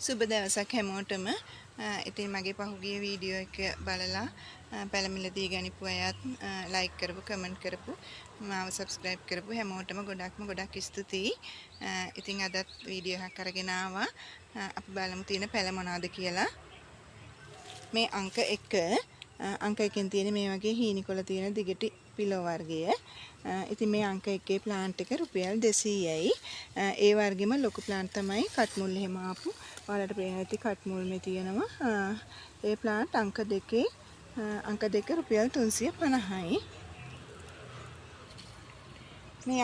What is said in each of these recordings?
සුබ දවසක් හැමෝටම. ඉතින් මගේ පහුගිය වීඩියෝ එක බලලා පැලමිලදී ගනිපු අයත් ලයික් කරපු, කමෙන්ට් කරපු, මාව සබ්ස්ක්‍රයිබ් කරපු හැමෝටම ගොඩක් ස්තුතියි. ඉතින් අදත් වීඩියෝ එකක් අරගෙන ආවා. අපි බලමු තියෙන පැල මොනවද කියලා. මේ අංක 1 අංක 1කින් තියෙන මේ වගේ හීනිකොළ තියෙන දිගටි පිලෝ වර්ගය. ඉතින් මේ අංක 1 ප්ලාන්ට් එක රුපියල් 200යි. ඒ වර්ගෙම ලොකු ප්ලාන්ට් තමයි කට්මුල් එහෙම ආපු. ඔයාලට පේන ඇති කට්මුල් මේ තියෙනවා. ඒ ප්ලාන්ට් අංක 2 රුපියල් 350යි. මේ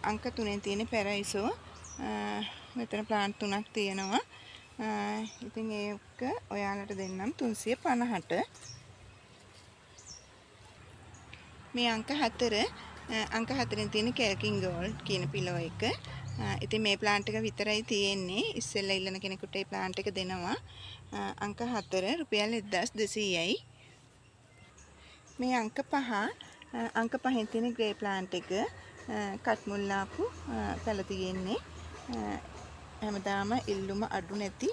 අංක 3ෙන් තියෙන පැරයිසෝ මෙතන ප්ලාන්ට් 3ක් තියෙනවා. ඉතින් ඒක ඔයාලට දෙන්නම් 350ට. මේ අංක 4ෙන් තියෙන කැල්කින් ගෝල්ඩ් කියන පිලෝ එක. ඉතින් මේ ප්ලාන්ට් එක විතරයි තියෙන්නේ. ඉස්සෙල්ලා ඉල්ලන කෙනෙකුට මේ ප්ලාන්ට් එක දෙනවා. අංක 4 රුපියල් 1200යි. මේ අංක 5ෙන් තියෙන ග්‍රේ ප්ලාන්ට් එක කට්මුල් ආපු පැල තියෙන්නේ. හැමදාම ඉල්ලුම අඩු නැති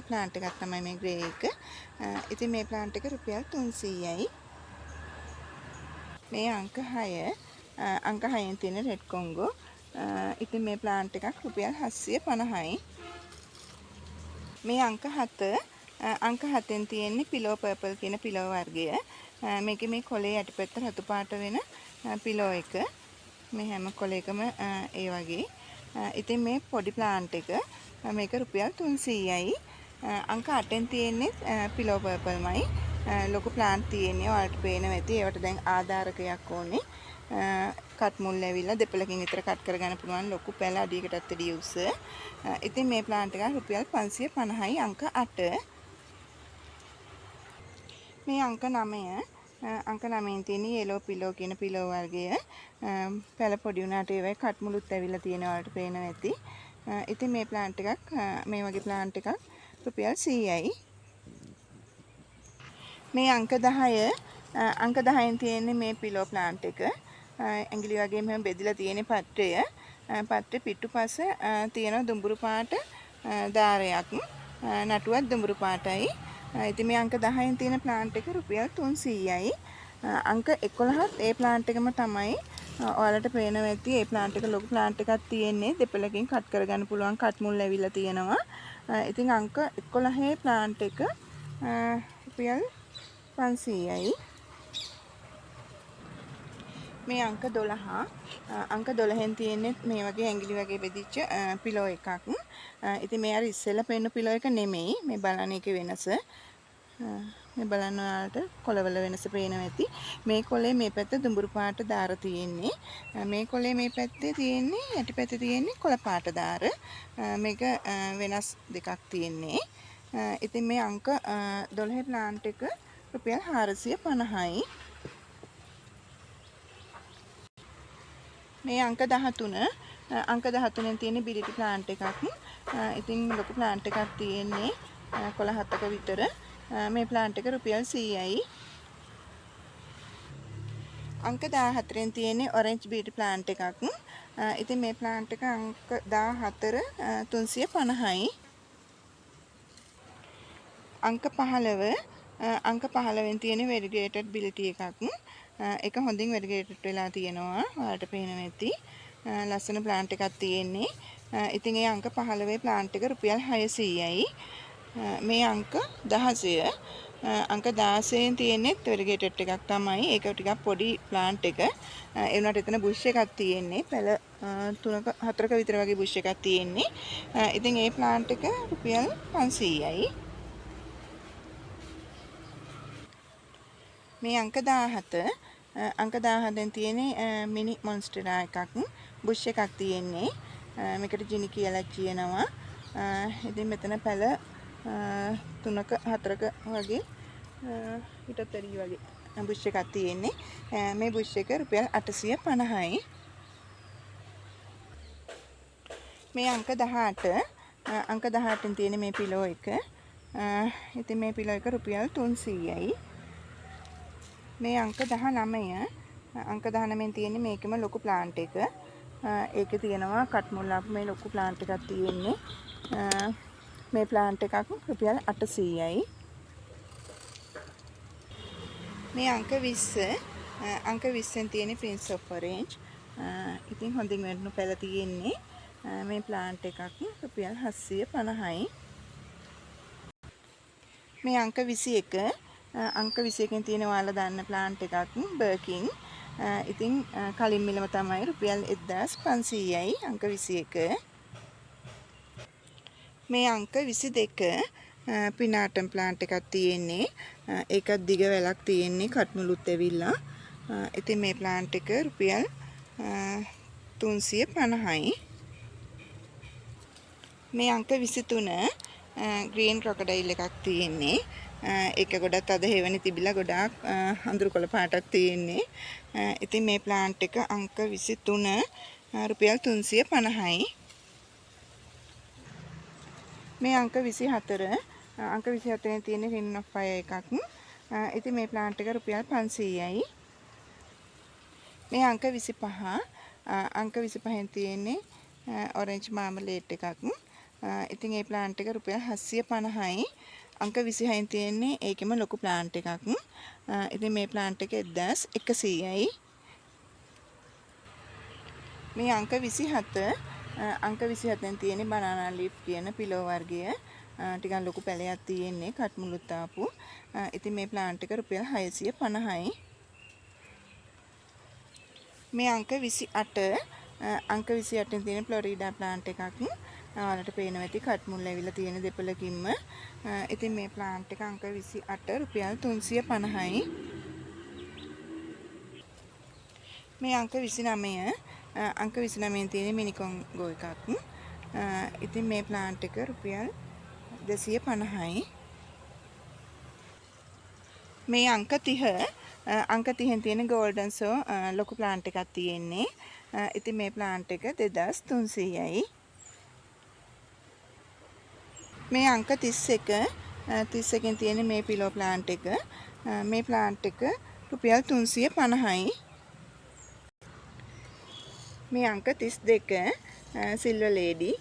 ප්ලාන්ට් එකක් තමයි මේ ග්‍රේ එක. ඉතින් මේ ප්ලාන්ට් එක රුපියල් 300යි. මේ අංක 6ෙන් තියෙන රෙඩ් කොංගෝ. ඉතින් මේ ප්ලාන්ට් එකක් රුපියල් 750යි. මේ අංක 7ෙන් තියෙන්නේ පිලෝ පර්පල් කියන පිලෝ වර්ගය. මේකේ මේ කොලේ යටිපැත්ත රතු පාට වෙන පිලෝ එක. මේ හැම කොලේකම ඒ වගේ. ඉතින් මේ පොඩි ප්ලාන්ට් එක මේක රුපියල් 300යි. අංක 8ෙන් තියෙන්නේ පිලෝ පර්පල්මයි. ලොකු ප්ලාන්ට් තියෙන්නේ ඔයාලට පේනවා ඇති. ඒවට දැන් ආධාරකයක් ඕනේ. කට් මුල් ඇවිල්ලා දෙපළකින් විතර කට් කරගන්න පුළුවන් ලොකු පැල අඩියකටත් වැඩිය උස. ඉතින් මේ ප්ලාන්ට් එක රුපියල් 550යි අංක 8. මේ අංක 9ෙන් තියෙන yellow pillow කියන පිලෝ වර්ගය. පැල පොඩි වුණාට ඒවයි කට් මුලුත් ඇවිල්ලා තියෙනවා ඔයාලට පේනවා ඇති. ඉතින් මේ ප්ලාන්ට් එකක් මේ වගේ ප්ලාන්ට් එකක් රුපියල් 100යි. මේ අංක 10ෙන් තියෙන්නේ මේ පිලෝ ප්ලාන්ට් එක. ඇඟිලි වගේ මෙහෙම බෙදලා තියෙන පත්‍රය. පත්‍රේ පිටුපස තියෙන දුඹුරු පාට දාරයක්. නටුවත් දුඹුරු පාටයි. ඉතින් මේ අංක 10ෙන් තියෙන ප්ලාන්ට් එක රුපියල් 300යි. අංක 11ත් ඒ ප්ලාන්ට් එකම තමයි. ඔයාලට පේනවා ඇති ඒ ප්ලාන්ට් එක ලොකු ප්ලාන්ට් එකක් තියෙන්නේ. දෙපළකින් කට් කරගන්න පුළුවන් කට් මුල් ඇවිල්ලා තියෙනවා. ඉතින් අංක 11 ප්ලාන්ට් එක රුපියල් 500යි. මේ අංක 12ෙන් තියෙන්නේ මේ වගේ ඇඟිලි වගේ බෙදිච්ච පිලෝ එකක්. ඉතින් මේ අර ඉස්සෙල්ලා පෙන්න පිලෝ එක නෙමෙයි. මේ බලන එකේ වෙනස. මේ බලන්න ඔයාලට කොළවල වෙනස පේනවා ඇති. මේ කොළේ මේ පැත්ත දුඹුරු පාට දාර තියෙන්නේ. මේ කොළේ මේ පැත්තේ තියෙන්නේ යටිපැත්තේ තියෙන්නේ කොළ පාට දාර. මේක වෙනස් දෙකක් තියෙන්නේ. ඉතින් මේ අංක 12 ප්ලාන්ට් එක රුපියල් 450යි. මේ අංක 13ෙන් තියෙන බිලිටි ප්ලාන්ට් එකක්. ඉතින් ලොකු ප්ලාන්ට් එකක් තියෙන්නේ කොළ 7ක විතර. මේ ප්ලාන්ට් එක රුපියල් 100යි. අංක 14ෙන් තියෙන්නේ ඔරෙන්ජ් බීටි ප්ලාන්ට් එකක්. ඉතින් මේ ප්ලාන්ට් එක අංක 14 350යි. අංක 15ෙන් තියෙන වෙරිගේටඩ් බිලිටි එකක්. ඒක හොඳින් වෙරිගේටඩ් වෙලා තියෙනවා. ඔයාලට පේනවා ඇති. ලස්සන ප්ලාන්ට් එකක් තියෙන්නේ. ඉතින් ඒ අංක 15 ප්ලාන්ට් එක රුපියල් 600යි. මේ අංක 16ෙන් තියෙන්නේ වෙරිගේටඩ් එකක් තමයි. ඒක ටිකක් පොඩි ප්ලාන්ට් එක. ඒ වුණාට එතන බුෂ් එකක් තියෙන්නේ. පැල 3ක 4ක විතර වගේ බුෂ් එකක් තියෙන්නේ. ඉතින් ඒ ප්ලාන්ට් එක රුපියල් 500යි. මේ අංක 17ෙන් තියෙන්නේ මිනි මොන්ස්ටරා එකක්. බුෂ් එකක් තියෙන්නේ. මේකට ජිනි කියලා කියනවා. ඉතින් මෙතන පැල 3ක 4ක වගේ ඊටත් වැඩි වගේ බුෂ් එකක් තියෙන්නේ. මේ බුෂ් එක රුපියල් 850යි. මේ අංක 18ෙන් තියෙන මේ පිලෝ එක. ඉතින් මේ පිලෝ එක රුපියල් 300යි. මේ අංක 19ෙන් තියෙන්නේ මේකෙම ලොකු ප්ලාන්ට් එක. ඒකේ තියෙනවා කට් මුල් ආපු මේ ලොකු ප්ලාන්ට් එකක් තියෙන්නේ. මේ ප්ලාන්ට් එකක් රුපියල් 800යි. මේ අංක 20 අංක 20න් තියෙන Prince of Orange. ඉතින් හොඳින් වැඩුණු පැල තියෙන්නේ. මේ ප්ලාන්ට් එකක් රුපියල් 750යි. මේ අංක 21 අංක 21කින් තියෙන ඔයාලා දන්න ප්ලාන්ට් එකක් බර්කින්. ඉතින් කලින් මිලම තමයි රුපියල් 1500යි අංක 21. මේ අංක 22 පිනාටම් ප්ලාන්ට් එකක් තියෙන්නේ. ඒකත් දිග වැලක් තියෙන්නේ කට්මුලුත් ඇවිල්ලා. ඉතින් මේ ප්ලාන්ට් එක රුපියල් 350යි. මේ අංක 23 ග්‍රීන් ක්‍රොකොඩයිල් එකක් තියෙන්නේ. ඒක ගොඩක් අද හේවණි තිබිලා ගොඩාක් අඳුරු කොළ පාටක් තියෙන්නේ. ඉතින් මේ ප්ලාන්ට් එක අංක 23 රුපියල් 350යි. මේ අංක 24 අංක 24 තියෙන රින් ඔෆ් ෆයර් එකක්. ඉතින් මේ ප්ලාන්ට් එක රුපියල් 500යි. මේ අංක 25 අංක 25න් තියෙන්නේ ඔරෙන්ජ් මාමලේඩ් එකක්. ඉතින් මේ ප්ලාන්ට් එක රුපියල් 750යි. අංක 26න් තියෙන්නේ ඒකෙම ලොකු ප්ලාන්ට් එකක්. ඉතින් මේ ප්ලාන්ට් එක 1100යි. මේ අංක 27 අංක 27න් තියෙන්නේ බනානා ලීෆ් කියන පිලෝ වර්ගය. ටිකක් ලොකු පැලයක් තියෙන්නේ කට්මුලුත් ආපු. ඉතින් මේ ප්ලාන්ට් එක රුපියල් 650යි. මේ අංක 28 අංක 28න් තියෙන ෆ්ලොරිඩා ප්ලාන්ට් එකක්. ඔයාලට පේනවා ඇති කට්මුල් ඇවිල්ලා තියෙන දෙපළකින්ම. ඉතින් මේ ප්ලාන්ට් එක අංක 28 රුපියල් 350යි. මේ අංක 29 අංක 29න් තියෙන මිනිකොංගෝ එකක්. ඉතින් මේ ප්ලාන්ට් එක රුපියල් 250යි. මේ අංක 30 අංක 30න් තියෙන ගෝල්ඩන් සෝ ලොකු ප්ලාන්ට් එකක් තියෙන්නේ. ඉතින් මේ ප්ලාන්ට් එක 2300යි. මේ අංක 31 31කින් තියෙන මේ පිලෝ ප්ලාන්ට් එක. මේ ප්ලාන්ට් එක රුපියල් 350යි. මේ අංක 32 සිල්වර් ලේඩි.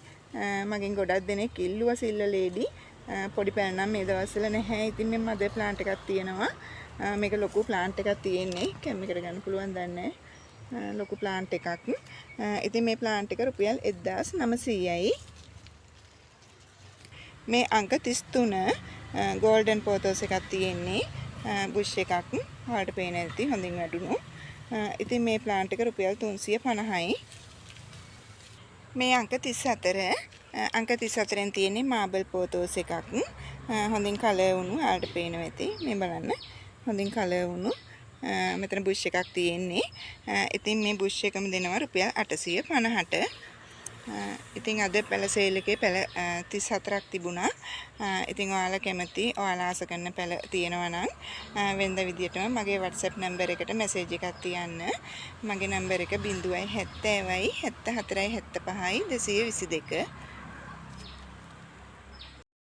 මගෙන් ගොඩක් දෙනෙක් ඉල්ලුවා සිල්වර් ලේඩි. පොඩි පැල නම් මේ දවස්වල නැහැ. ඉතින් මේ මදර් ප්ලාන්ට් එකක් තියෙනවා. මේක ලොකු ප්ලාන්ට් එකක් තියෙන්නේ. කැම් එකට ගන්න පුළුවන් දන්නේ ලොකු ප්ලාන්ට් එකක්. ඉතින් මේ ප්ලාන්ට් එක රුපියල් 1900යි. මේ අංක 33 ගෝල්ඩන් පෝතෝස් එකක් තියෙන්නේ. බුෂ් එකක්. ඔයාලට පේන ඇති හොඳින් වැඩුණු. ඉතින් මේ ප්ලාන්ට් එක රුපියල් 350යි. මේ අංක 34 අංක 34න් තියෙන්නේ මාබල් පෝතෝස් එකක්. හොඳින් කලර් වුණු ඔයාලට පේනවා ඇති. මේ බලන්න. හොඳින් කලර් වුණු මෙතන බුෂ් එකක් තියෙන්නේ. ඉතින් මේ බුෂ් එකම දෙනවා රුපියල් 850ට. ඉතින් අද පැල සේල් එකේ පැල 34ක් තිබුණා. ඉතින් ඔයාලා කැමති ඔයාලා ආස කරන පැල තියෙනවා නම් වෙනද විදියටම මගේ WhatsApp නම්බර් එකට මැසේජ් එකක් තියන්න. මගේ නම්බර් එක 070 74 75 222.